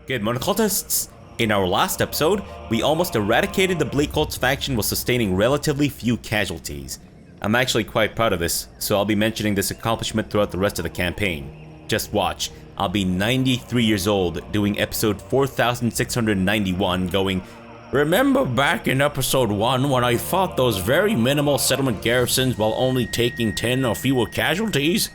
Good morning, cultists! In our last episode, we almost eradicated the Bleak Cults faction while sustaining relatively few casualties. I'm actually quite proud of this, so I'll be mentioning this accomplishment throughout the rest of the campaign. Just watch, I'll be 93 years old, doing episode 4691, going, "Remember back in episode 1 when I fought those very minimal settlement garrisons while only taking 10 or fewer casualties?"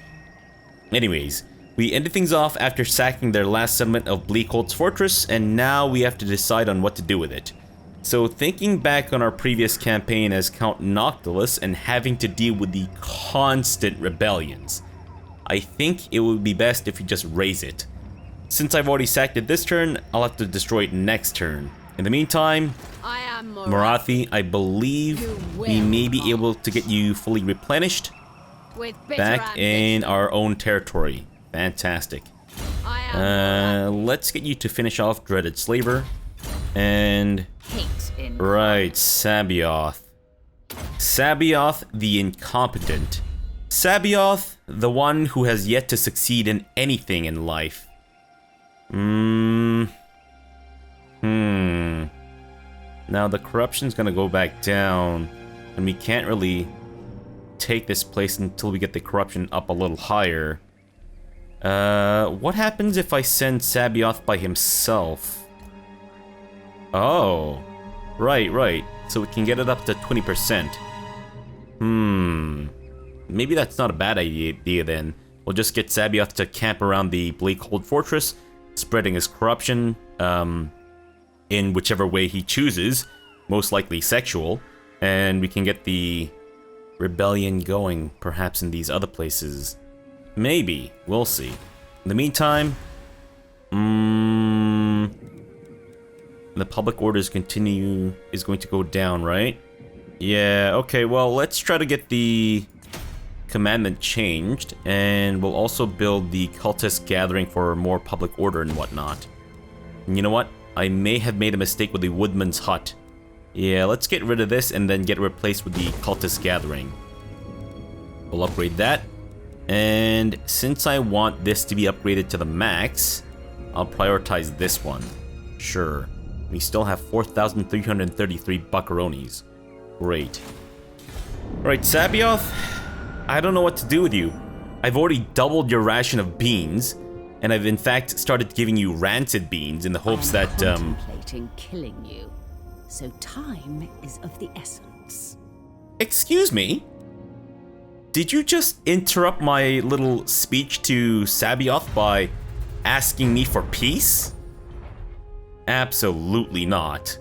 Anyways, we ended things off after sacking their last settlement of Bleakhold's fortress, and now we have to decide on what to do with it. So thinking back on our previous campaign as Count Noctilus and having to deal with the constant rebellions, I think it would be best if we just raise it. Since I've already sacked it this turn, I'll have to destroy it next turn. In the meantime, I am Morathi, I believe we may be able to get you fully replenished back in our own territory. Fantastic. Let's get you to finish off Dreaded Slaver. And... right, Sabioth. Sabioth the Incompetent. Sabioth, the one who has yet to succeed in anything in life. Now the corruption's gonna go back down, and we can't really take this place until we get the corruption up a little higher. What happens if I send Sabioth by himself? Oh, right. So we can get it up to 20%. Maybe that's not a bad idea then. We'll just get Sabioth to camp around the Bleakhold Fortress, spreading his corruption, in whichever way he chooses, most likely sexual, and we can get the rebellion going, perhaps in these other places. Maybe. We'll see. In the meantime, the public orders is going to go down, right? Yeah, okay, well, let's try to get the commandment changed, and we'll also build the cultist gathering for more public order and whatnot. And you know what? I may have made a mistake with the woodman's hut. Yeah, let's get rid of this and then get it replaced with the cultist gathering. We'll upgrade that. And since I want this to be upgraded to the max, I'll prioritize this one. Sure. We still have 4,333 buckaronis. Great. Alright, Sabioth, I don't know what to do with you. I've already doubled your ration of beans, and I've in fact started giving you rancid beans in the hopes that, contemplating killing you, so time is of the essence. Excuse me? Did you just interrupt my little speech to Sabioth by asking me for peace? Absolutely not.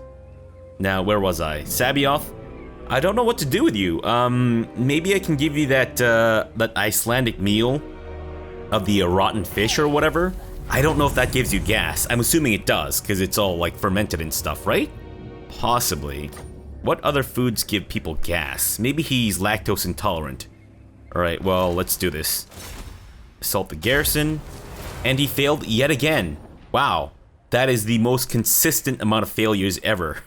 Now, where was I? Sabioth, I don't know what to do with you. Maybe I can give you that, that Icelandic meal of the rotten fish or whatever. I don't know if that gives you gas. I'm assuming it does, because it's all, like, fermented and stuff, right? Possibly. What other foods give people gas? Maybe he's lactose intolerant. Alright, well, let's do this. Assault the garrison. And he failed yet again. Wow. That is the most consistent amount of failures ever.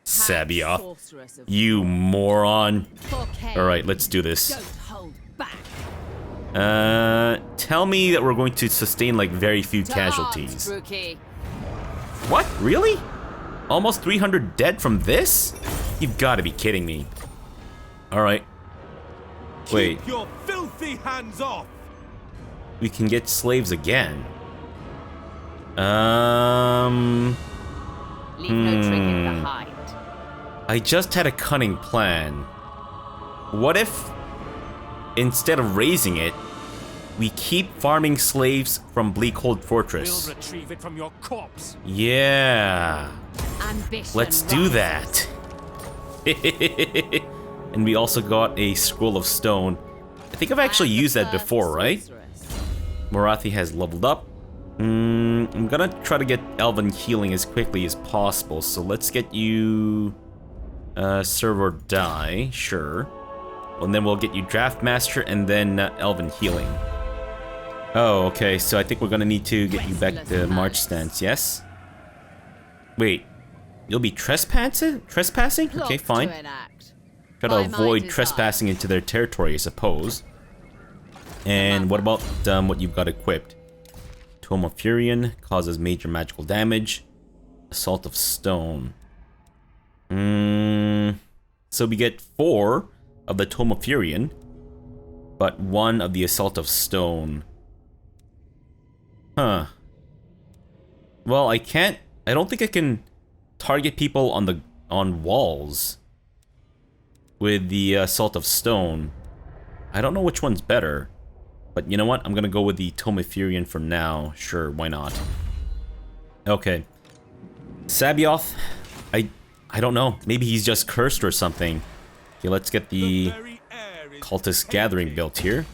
Sabioth. You moron. Alright, let's do this. Tell me that we're going to sustain, like, very few casualties. What? Really? Almost 300 dead from this? You've got to be kidding me. Alright. Wait. Keep your filthy hands off. We can get slaves again. Leave no trick in the hide. I just had a cunning plan. What if, instead of raising it, we keep farming slaves from Bleakhold Fortress? We'll retrieve it from your corpse. Yeah. Ambition Let's do that. And we also got a Scroll of Stone. I think I've actually used that before, right? Morathi has leveled up. I'm gonna try to get Elven healing as quickly as possible, so let's get you... serve or die, sure. And then we'll get you Draft Master and then Elven healing. Oh, okay, so I think we're gonna need to get you back to March stance, yes? Wait, you'll be trespassing? Okay, fine. Try to avoid trespassing into their territory, I suppose. And what about what you've got equipped? Tome of Furion causes major magical damage. Assault of Stone. So we get 4 of the Tome of Furion, but 1 of the Assault of Stone. Huh. Well, I don't think I can target people on walls with the Assault of Stone. I don't know which one's better. But you know what? I'm gonna go with the Tome of Furion for now. Sure, why not? Okay. Sabioth, I don't know. Maybe he's just cursed or something. Okay, let's get the Cultist Gathering built here.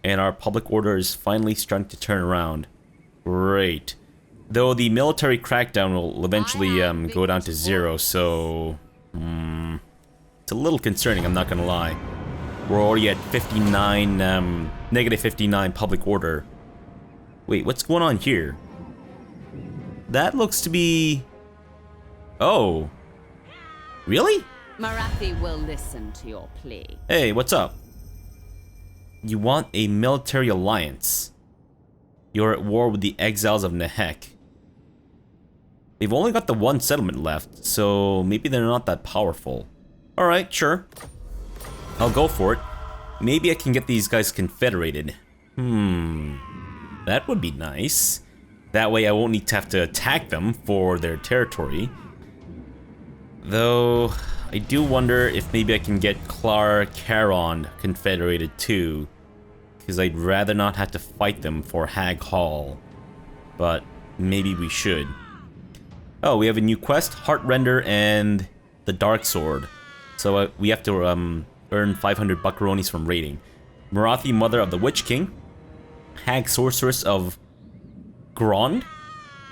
And our public order is finally starting to turn around. Great. Though the military crackdown will eventually go down to 0, so... it's a little concerning, I'm not gonna lie. We're already at 59, negative 59 public order. Wait, what's going on here? That looks to be... Oh. Really? Morathi will listen to your plea. Hey, what's up? You want a military alliance. You're at war with the exiles of Nehek. They've only got the 1 settlement left, so maybe they're not that powerful. Alright, sure. I'll go for it. Maybe I can get these guys confederated. That would be nice. That way I won't need to have to attack them for their territory. Though, I do wonder if maybe I can get Clar Caron confederated too. Because I'd rather not have to fight them for Hag Hall. But maybe we should. Oh, we have a new quest, Heartrender and the Dark Sword. So we have to earn 500 buckaronis from raiding. Morathi, mother of the Witch King. Hag Sorceress of Ghrond.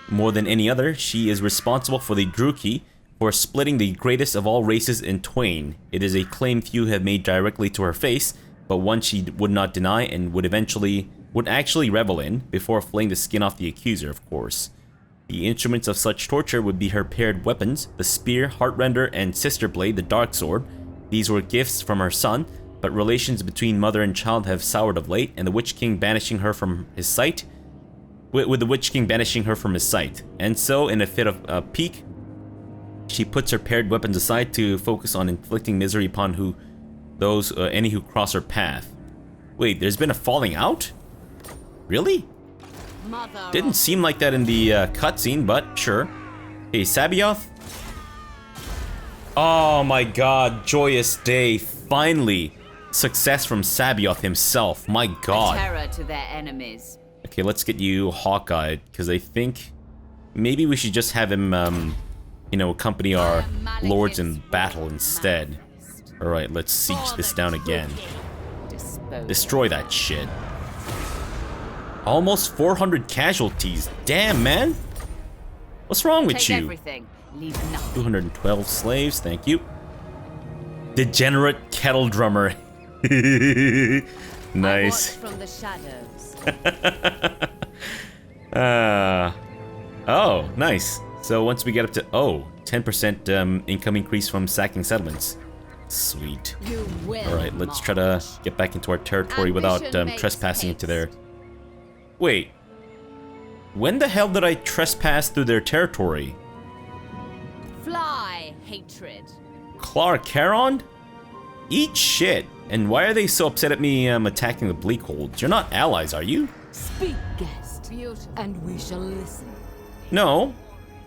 More than any other, she is responsible for the Druki, for splitting the greatest of all races in twain. It is a claim few have made directly to her face, but one she would not deny and would actually revel in, before flaying the skin off the accuser, of course. The instruments of such torture would be her paired weapons, the spear, Heartrender, and sister blade, the Dark Sword. These were gifts from her son, but relations between mother and child have soured of late, and the Witch King banishing her from his sight. With the Witch King banishing her from his sight. And so, in a fit of pique, she puts her paired weapons aside to focus on inflicting misery upon any who cross her path. Wait, there's been a falling out? Really? Didn't seem like that in the cutscene, but sure. Hey, Sabioth? Oh my god, joyous day. Finally. Success from Sabioth himself. My god. Terror to their enemies. Okay, let's get you Hawkeye, because I think maybe we should just have him, accompany our lords in battle instead. Alright, let's siege this down again. Destroy that shit. Almost 400 casualties. Damn, man. What's wrong with you? Everything. Leave nothing. 212 slaves, thank you. Degenerate kettle drummer. Nice. From the shadows. Oh, nice. So once we get up to 10% income increase from sacking settlements. Sweet. Alright, let's try to get back into our territory without trespassing into their... Wait. When the hell did I trespass through their territory? Fly, hatred. Clar Caron? Eat shit. And why are they so upset at me attacking the Bleakholds? You're not allies, are you? Speak, guest, and we shall listen. No.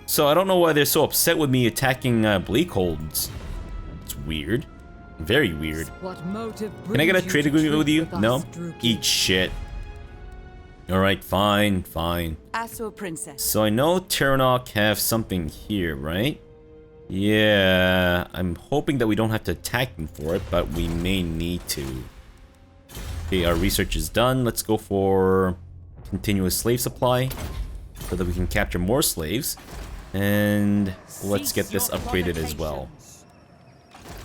So I don't know why they're so upset with me attacking Bleakholds. It's weird. Very weird. Can I get a trade agreement with you? No? Eat shit. Alright, fine. Asur princess. So I know Terranok have something here, right? Yeah, I'm hoping that we don't have to attack them for it, but we may need to. Okay, our research is done. Let's go for continuous slave supply so that we can capture more slaves. And let's get this upgraded as well.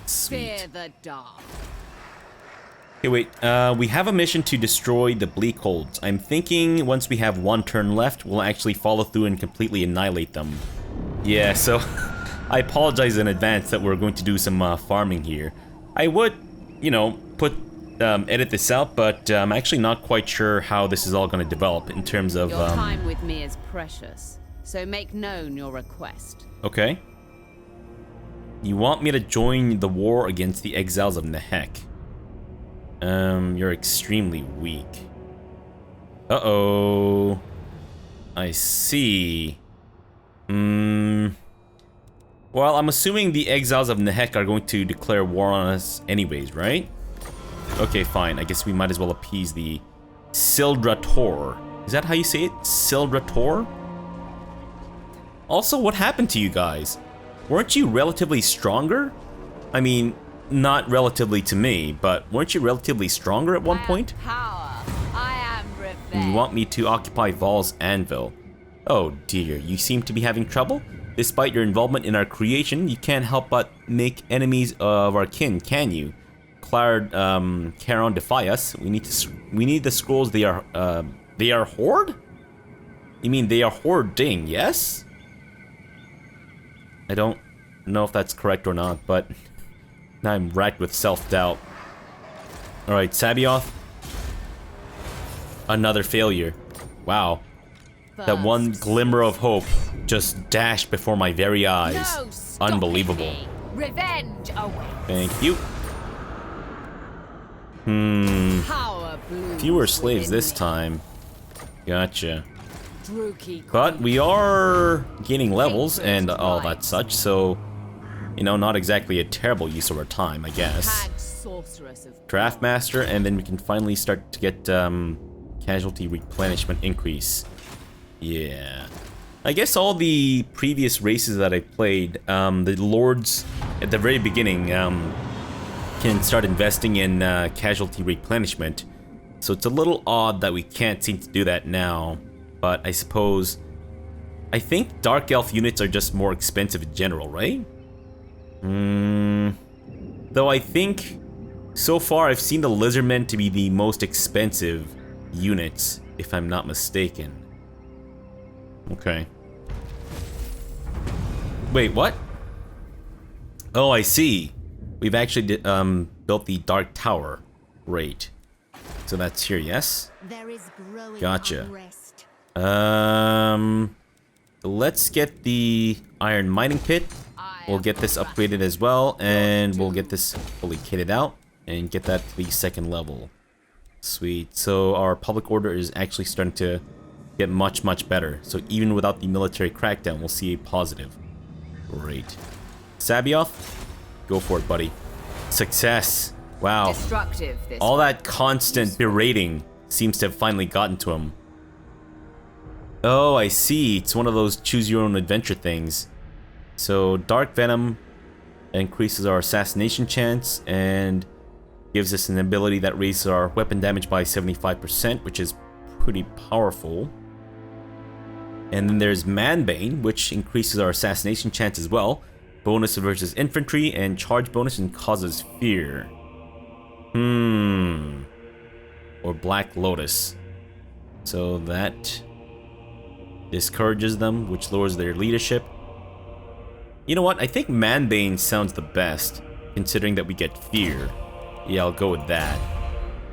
Sweet. Fear the dark. Okay, wait. We have a mission to destroy the Bleakholds. I'm thinking once we have 1 turn left, we'll actually follow through and completely annihilate them. Yeah, so I apologize in advance that we're going to do some farming here. I would, put edit this out, but I'm actually not quite sure how this is all going to develop in terms of... Your time with me is precious, so make known your request. Okay. You want me to join the war against the exiles of Nehek. You're extremely weak. Uh-oh. I see. Well, I'm assuming the exiles of Nehek are going to declare war on us anyways, right? Okay, fine. I guess we might as well appease the Sildrator. Is that how you say it? Sildrator? Also, what happened to you guys? Weren't you relatively stronger? I mean, not relatively to me, but weren't you relatively stronger at one point? Power. I am revenge. And you want me to occupy Val's anvil. Oh dear, you seem to be having trouble? Despite your involvement in our creation, you can't help but make enemies of our kin, can you? Charon defy us. We need the scrolls. They are hoard? You mean they are hoarding, yes? I don't know if that's correct or not, but now I'm racked with self-doubt. Alright, Sabioth. Another failure. Wow. That one glimmer of hope just dashed before my very eyes. No, Unbelievable. me. Revenge awaits. Thank you. Power blooms Fewer slaves within this me. time. Gotcha. Druki But we are gaining levels and all that such, so, you know, not exactly a terrible use of our time, I guess. Hag Sorceress of Draft Master, and then we can finally start to get casualty replenishment increase. Yeah. I guess all the previous races that I played, the lords at the very beginning can start investing in casualty replenishment. So it's a little odd that we can't seem to do that now. But I suppose... I think Dark Elf units are just more expensive in general, right? Though I think... So far I've seen the Lizardmen to be the most expensive units, if I'm not mistaken. Okay. Wait, what? Oh, I see. We've actually built the Dark Tower. Great. So that's here, yes? There is growing Gotcha. unrest. Let's get the Iron Mining Pit. We'll get this upgraded as well, and we'll get this fully kitted out and get that to the second level. Sweet. So our public order is actually starting to get much, much better. So even without the military crackdown, we'll see a positive. Great. Sabioth, go for it, buddy. Success. Wow. destructive. This All that constant berating seems to have finally gotten to him. Oh, I see. It's one of those choose-your-own-adventure things. So, Dark Venom increases our assassination chance and gives us an ability that raises our weapon damage by 75%, which is pretty powerful. And then there's Manbane, which increases our assassination chance as well. Bonus versus infantry and charge bonus and causes fear. Or Black Lotus. So that discourages them, which lowers their leadership. You know what? I think Manbane sounds the best, considering that we get fear. Yeah, I'll go with that.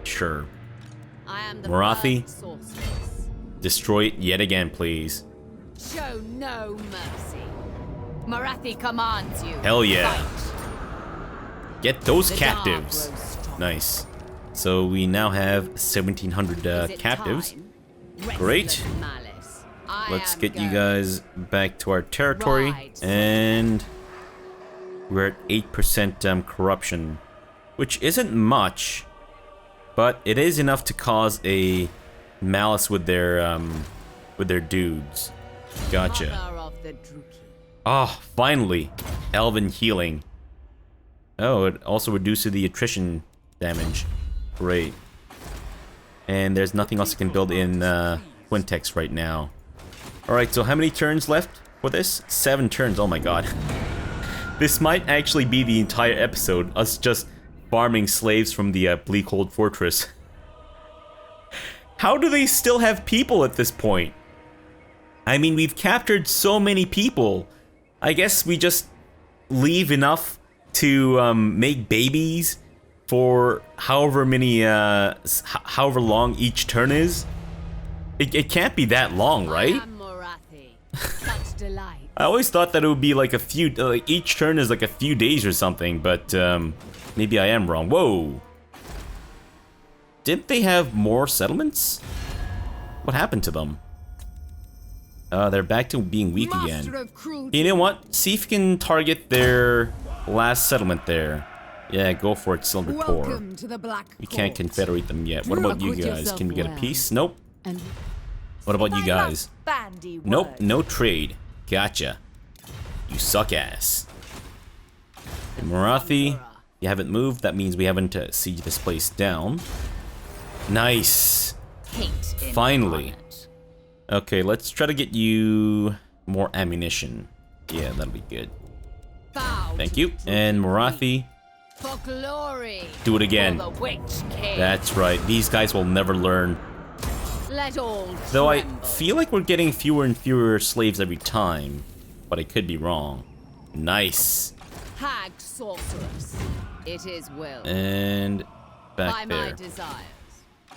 Sure. I am the Morathi? first sorceress. Destroy it yet again, please. Show no mercy. Morathi commands you. Hell yeah. Fight. Get those The dark captives. grows strong. Nice. So we now have 1,700 Is it captives. time? Great. Restless malice. I Let's am get you going. guys back to our territory. Right. And we're at 8% corruption, which isn't much, but it is enough to cause a malice with their dudes. Gotcha. Mother of the Druki. Oh, finally, Elven healing. Oh, it also reduces the attrition damage. Great. And there's nothing else I can build in Quintex right now. Alright, so how many turns left for this? 7 turns, oh my god. This might actually be the entire episode, us just farming slaves from the Bleakhold Fortress. How do they still have people at this point? I mean, we've captured so many people. I guess we just leave enough to make babies for however many, however long each turn is. It can't be that long, right? I am Morathi. Such delight. I always thought that it would be like a few, like each turn is like a few days or something, but maybe I am wrong. Whoa. Didn't they have more settlements? What happened to them? They're back to being weak again. You know what? See if you can target their last settlement there. Yeah, go for it, Silver Core. We can't confederate them yet. What about you guys? Can we get a peace? Nope. What about you guys? Nope, no trade. Gotcha. You suck ass. And Morathi, you haven't moved. That means we haven't sieged this place down. Nice. Finally. Okay, let's try to get you more ammunition. Yeah, that'll be good. Thank you. And Morathi, for glory. Do it again. For the Witch King. That's right. These guys will never learn. Let all Though I tremble. feel like we're getting fewer and fewer slaves every time, but I could be wrong. Nice. Hag Sorceress. It is will. And back By there. my desires.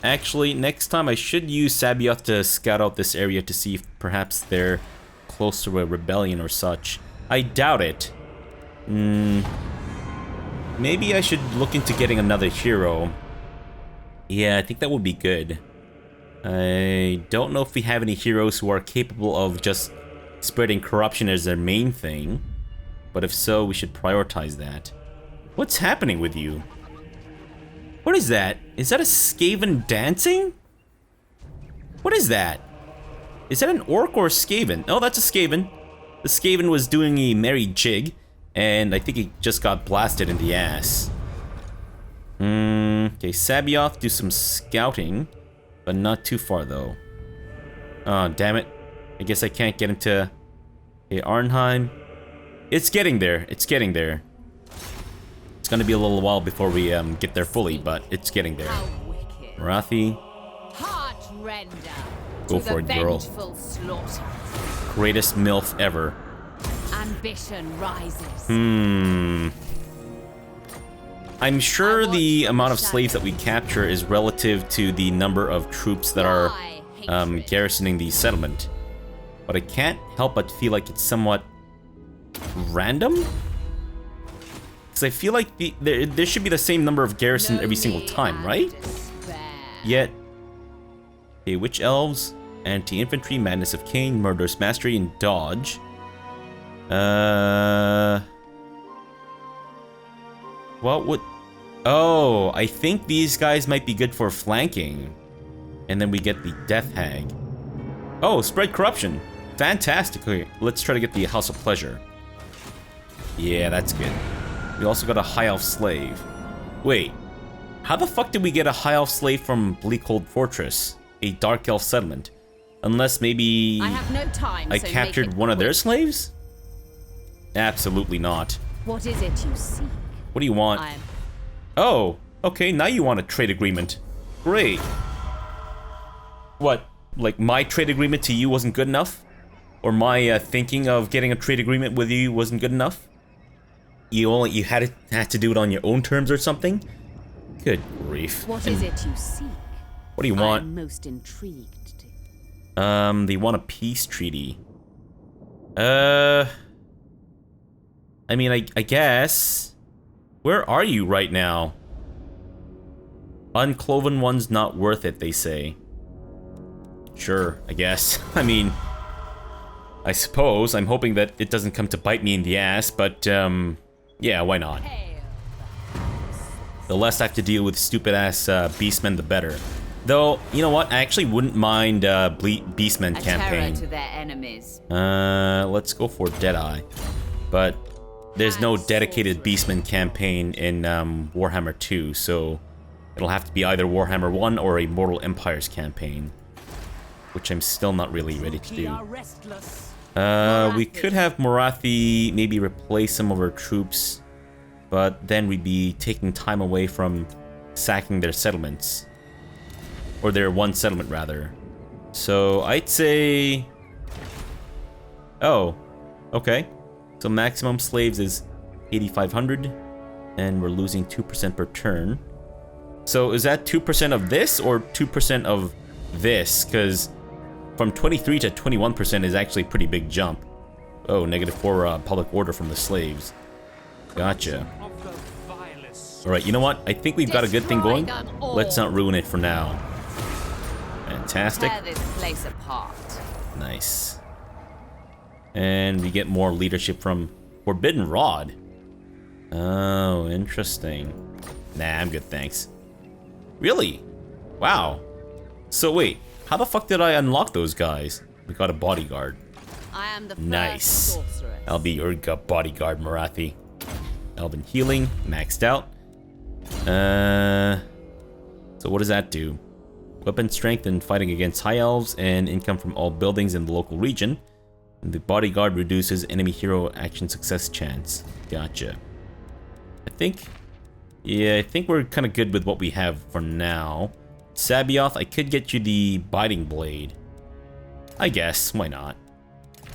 Actually, next time I should use Sabioth to scout out this area to see if perhaps they're close to a rebellion or such. I doubt it. Maybe I should look into getting another hero. Yeah, I think that would be good. I don't know if we have any heroes who are capable of just spreading corruption as their main thing. But if so, we should prioritize that. What's happening with you? What is that? Is that a Skaven dancing? What is that? Is that an orc or a Skaven? Oh, that's a Skaven. The Skaven was doing a merry jig, and I think he just got blasted in the ass. Okay, Sabioth, do some scouting, but not too far though. Oh, damn it. I guess I can't get into Arnheim. It's getting there. It's getting there. It's gonna be a little while before we get there fully, but it's getting there. How wicked. Morathi, Heart render. Go to for the it, girl. vengeful slaughter. greatest MILF ever. Ambition rises. I'm sure the amount of slaves that we capture is relative to the number of troops that are garrisoning the settlement. But I can't help but feel like it's somewhat random. Because I feel like there should be the same number of garrison every single time, right? Yet, okay, Witch Elves, Anti-Infantry, Madness of Cain, Murderous Mastery, and Dodge. What would... Oh, I think these guys might be good for flanking. And then we get the Death Hag. Oh, Spread Corruption. Fantastic. Okay, let's try to get the House of Pleasure. Yeah, that's good. We also got a High Elf Slave. Wait, how the fuck did we get a High Elf Slave from Bleakhold Fortress? A Dark Elf settlement? Unless maybe I have no time, I so captured make it one of their quick. slaves? Absolutely not. What is it you seek? What do you want? I am Oh, okay, now you want a trade agreement. Great. What, like my trade agreement to you wasn't good enough? Or my thinking of getting a trade agreement with you wasn't good enough? You had to do it on your own terms or something? Good grief. What is it you seek? What do you I want? am most intrigued. They want a peace treaty. I mean, I guess... Where are you right now? Uncloven one's not worth it, they say. Sure, I guess. I mean... I suppose. I'm hoping that it doesn't come to bite me in the ass, but, yeah, why not? The less I have to deal with stupid-ass beastmen, the better. Though, you know what? I actually wouldn't mind Beastmen A campaign. terror to their enemies. Let's go for Deadeye. But there's no dedicated Beastmen campaign in Warhammer 2, so it'll have to be either Warhammer 1 or a Mortal Empires campaign, which I'm still not really ready to do. We could have Morathi maybe replace some of our troops, but then we'd be taking time away from sacking their settlements. Or their one settlement, rather. So, I'd say... Oh, okay. So maximum slaves is 8,500. And we're losing 2% per turn. So is that 2% of this or 2% of this? Because from 23 to 21% is actually a pretty big jump. Oh, -4 public order from the slaves. Gotcha. Alright, you know what? I think we've got a good thing going. Let's not ruin it for now. Fantastic. Tear this place apart. Nice. And we get more leadership from Forbidden Rod. Oh, interesting. Nah, I'm good, thanks. Really? Wow. So wait, how the fuck did I unlock those guys? We got a bodyguard. I am the Nice. sorceress. I'll be your bodyguard, Morathi. Elven healing, maxed out. So what does that do? Weapon strength and fighting against high elves and income from all buildings in the local region. And the bodyguard reduces enemy hero action success chance. Gotcha. I think we're kind of good with what we have for now. Sabioth, I could get you the biting blade. I guess, why not?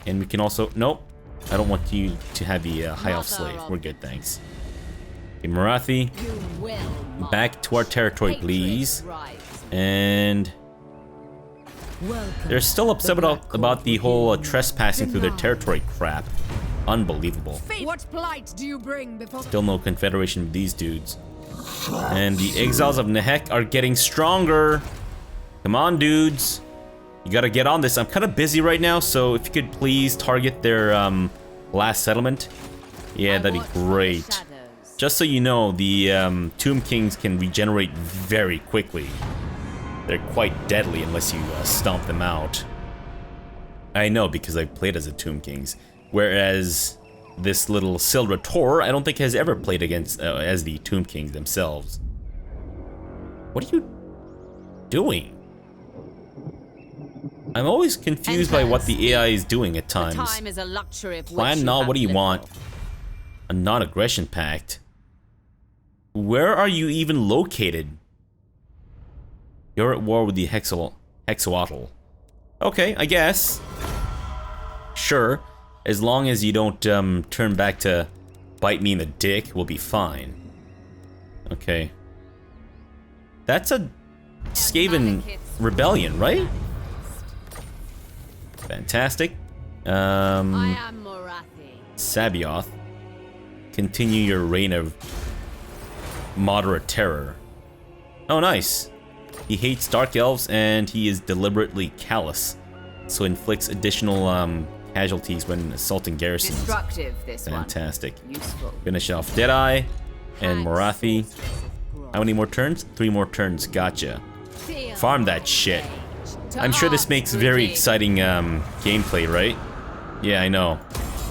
And we can also, nope. I don't want you to have the high elf slave. We're good, thanks. Okay, Morathi, back to our territory, please. And they're still upset about the whole trespassing through their territory crap. Unbelievable. What plight do you bring before? Still no confederation with these dudes. And the exiles of Nehek are getting stronger. Come on, dudes. You gotta get on this. I'm kind of busy right now, so if you could please target their last settlement. Yeah, that'd be great. Just so you know, the Tomb Kings can regenerate very quickly. They're quite deadly unless you stomp them out. I know, because I played as a Tomb Kings. Whereas this little Sildra Tor, I don't think has ever played against as the Tomb Kings themselves. What are you doing? I'm always confused by what the AI is doing at times. Time is a luxury of Plan not, what do you want? A non-aggression pact? Where are you even located? You're at war with the Hexoatl. Okay, I guess. Sure. As long as you don't turn back to bite me in the dick, we'll be fine. Okay. That's a Skaven rebellion, right? Fantastic. I am Morathi. Sabioth. Continue your reign of moderate terror. Oh, nice. He hates dark elves and he is deliberately callous, so inflicts additional casualties when assaulting garrisons. Destructive, this Fantastic. one. Useful. Finish off Deadeye and Hag Morathi. Sorceress of Ghrond. How many more turns? 3 more turns. Gotcha. Feel Farm that shit. to I'm sure this makes very arms exciting gameplay, right? Yeah, I know.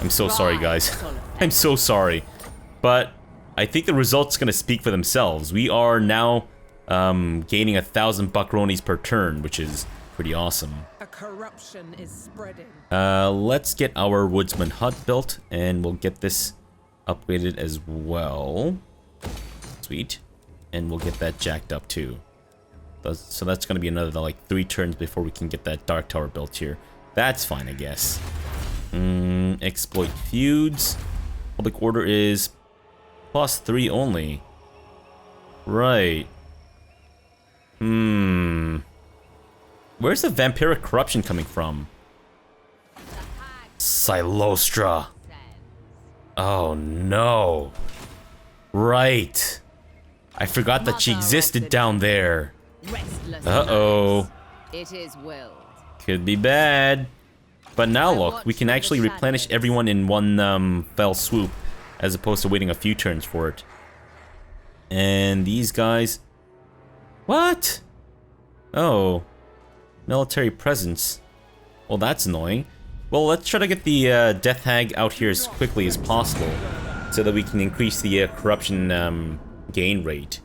I'm so sorry, guys. I'm so sorry. But I think the results gonna speak for themselves. We are now gaining 1,000 buckronies per turn, which is pretty awesome. A corruption is spreading. Let's get our woodsman hut built, and we'll get this upgraded as well. Sweet. And we'll get that jacked up too. So that's gonna be another like 3 turns before we can get that dark tower built here. That's fine, I guess. Exploit feuds. Public order is +3 only. Right. Where's the vampiric corruption coming from? Silostra. Oh no. Right. I forgot that she existed down there. Uh-oh. It is willed. Could be bad. But now look, we can actually replenish everyone in one fell swoop, as opposed to waiting a few turns for it. And these guys... What? Oh. Military presence. Well, that's annoying. Well, let's try to get the Death Hag out here as quickly as possible, so that we can increase the corruption gain rate.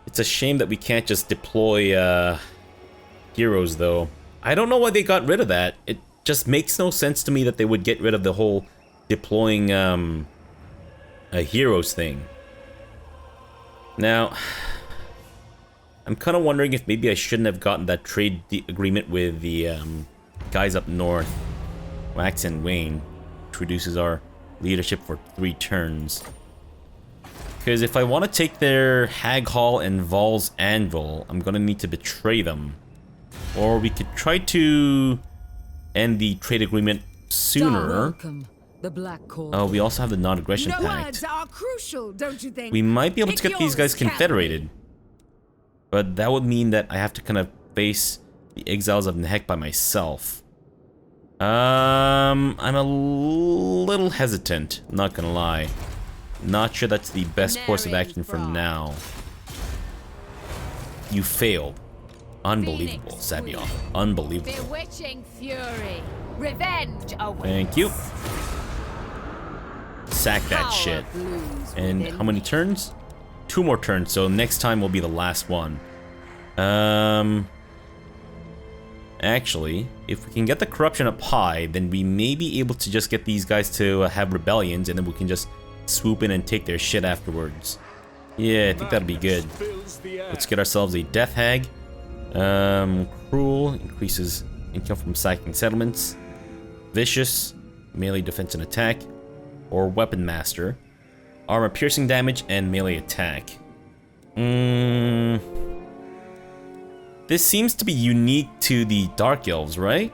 It's a shame that we can't just deploy heroes, though. I don't know why they got rid of that. It just makes no sense to me that they would get rid of the whole deploying a heroes thing. Now, I'm kind of wondering if maybe I shouldn't have gotten that trade agreement with the guys up north, Wax and Wayne, which reduces our leadership for 3 turns. Because if I want to take their Hag Hall and Vol's Anvil, I'm going to need to betray them. Or we could try to end the trade agreement sooner. Welcome, the Black Cord. Oh, we also have the non-aggression No pact. words are crucial, don't you think? We might be able to Pick get these guys yours, confederated. But that would mean that I have to kind of face the exiles of Nehek by myself. I'm a little hesitant, not gonna lie. Not sure that's the best course of action for now. You failed. Unbelievable, Sabioth. Unbelievable. Bewitching fury. Revenge awaits. Thank you. Sack that shit. And how many turns? 2 more turns, so next time will be the last one. Actually, if we can get the corruption up high, then we may be able to just get these guys to have rebellions, and then we can just swoop in and take their shit afterwards. Yeah, I think that'll be good. Let's get ourselves a Death Hag. Cruel, increases income from sacking settlements. Vicious, melee defense and attack. Or Weapon Master. Armor piercing damage and melee attack. This seems to be unique to the Dark Elves, right?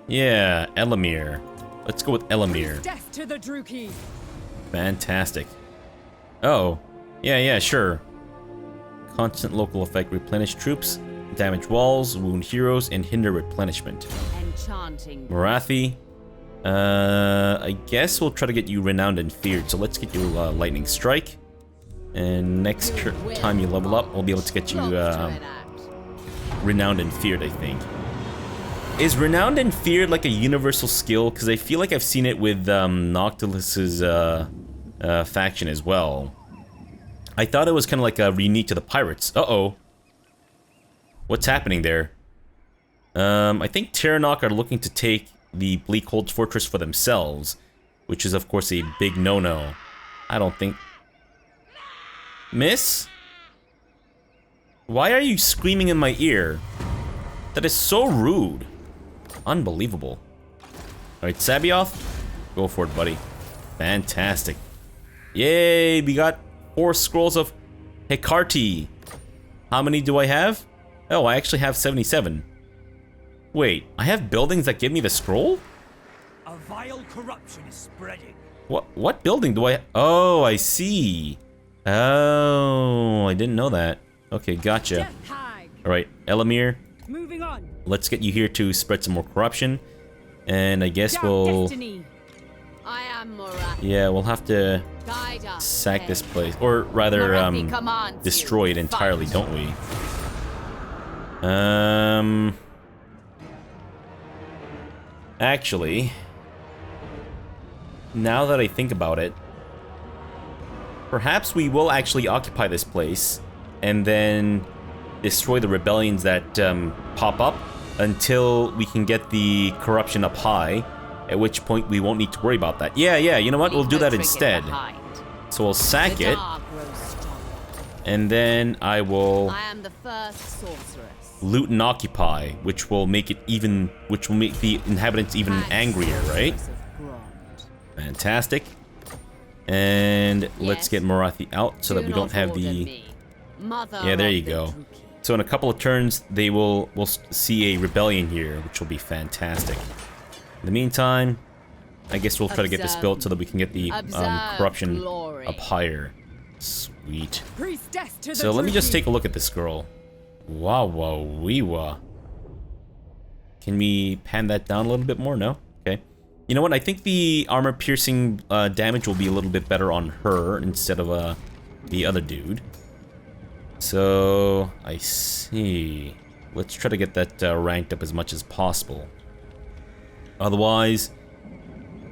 Yeah, Elamir. Let's go with Elamir. Death to the Druki. Fantastic. Oh, yeah, sure. Constant local effect, replenish troops, damage walls, wound heroes, and hinder replenishment. Enchanting. Morathi. I guess we'll try to get you renowned and feared. So let's get you lightning strike. And next time you level up, we'll be able to get you renowned and feared, I think. Is renowned and feared like a universal skill? Because I feel like I've seen it with Noctilus's faction as well. I thought it was kind of like unique to the pirates. Uh-oh. What's happening there? I think Terranok are looking to take the Bleakhold's fortress for themselves, which is of course a big no-no. I don't think... Miss? Why are you screaming in my ear? That is so rude. Unbelievable. Alright, Sabioth, go for it, buddy. Fantastic. Yay, we got 4 Scrolls of Hekarti. How many do I have? Oh, I actually have 77. Wait, I have buildings that give me the scroll? A vile corruption is spreading. What building do I... Oh, I see. Oh, I didn't know that. Okay, gotcha. Alright, Elamir. Moving on. Let's get you here to spread some more corruption. And I guess we'll... I am Morathi. Yeah, we'll have to Guide us, sack this Hag. place. Or rather, Morathi commands destroy it you. entirely, Fight. don't we? Actually, now that I think about it, perhaps we will actually occupy this place and then destroy the rebellions that pop up until we can get the corruption up high, at which point we won't need to worry about that. Yeah, you know what? We'll do that instead. So we'll sack it, and then I will I am the first sorceress. loot and occupy, which will make it even, which will make the inhabitants even Hag angrier, right? Sorceress of Ghrond. Fantastic. And let's get Morathi out so that we don't have the... Yeah, there you go. So in a couple of turns, we'll see a rebellion here, which will be fantastic. In the meantime, I guess we'll try to get this built so that we can get the corruption up higher. Sweet. So let me just take a look at this scroll. Wow, wow, wee wah. Can we pan that down a little bit more? No? Okay. You know what? I think the armor piercing damage will be a little bit better on her instead of the other dude. So, I see. Let's try to get that ranked up as much as possible. Otherwise,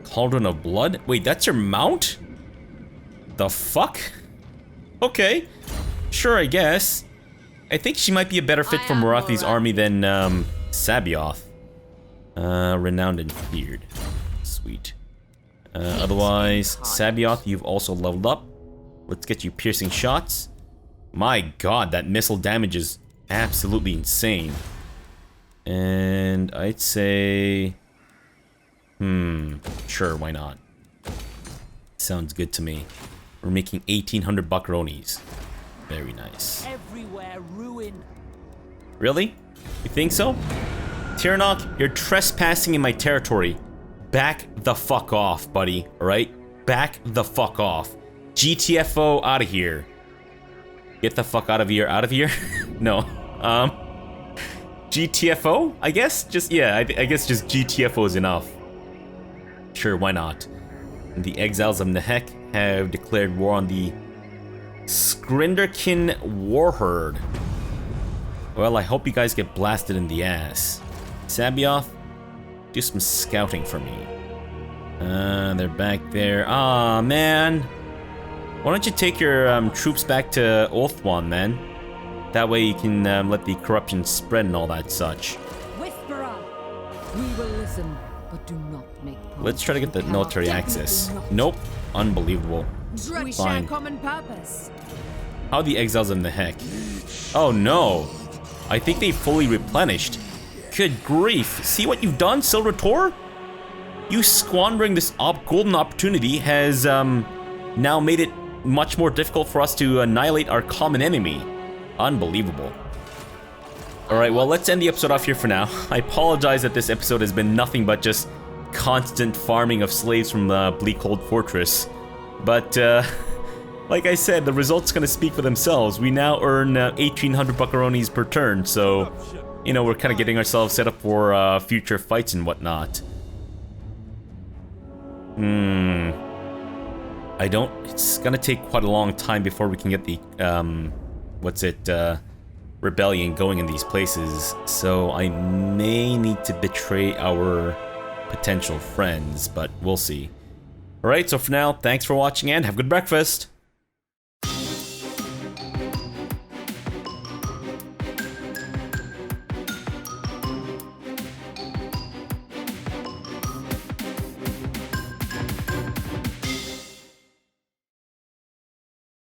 Cauldron of Blood? Wait, that's your mount? The fuck? Okay. Sure, I guess. I think she might be a better fit for Morathi's army than Sabioth. Renowned and feared. Sweet. Otherwise, Sabioth, you've also leveled up. Let's get you piercing shots. My god, that missile damage is absolutely insane. And I'd say... sure, why not? Sounds good to me. We're making 1,800 buckaronis. Very nice. Everywhere ruin. Really? You think so? Tiranoc, you're trespassing in my territory. Back the fuck off, buddy. Alright? Back the fuck off. GTFO out of here. Get the fuck out of here. Out of here? No. GTFO? I guess? Just, yeah, I guess just GTFO is enough. Sure, why not? And the exiles of Nehek have declared war on the Skrinderkin Warherd. Well, I hope you guys get blasted in the ass. Sabioth, do some scouting for me. They're back there. Aw, man. Why don't you take your troops back to Ulthuan, then? That way you can let the corruption spread and all that such. Whisperer! We will listen, but do not make promises. Let's try to get the military access. Nope. Unbelievable. We Fine. share common purpose. How are the exiles in the heck? Oh no. I think they fully replenished. Good grief. See what you've done, Silrator? You squandering this golden opportunity has now made it much more difficult for us to annihilate our common enemy. Unbelievable. Alright, well, let's end the episode off here for now. I apologize that this episode has been nothing but just constant farming of slaves from the Bleakhold Fortress. But, like I said, the results gonna speak for themselves. We now earn 1,800 buckaronis per turn, so, you know, we're kind of getting ourselves set up for future fights and whatnot. It's gonna take quite a long time before we can get the, rebellion going in these places, so I may need to betray our potential friends, but we'll see. Alright, so for now, thanks for watching and have good breakfast!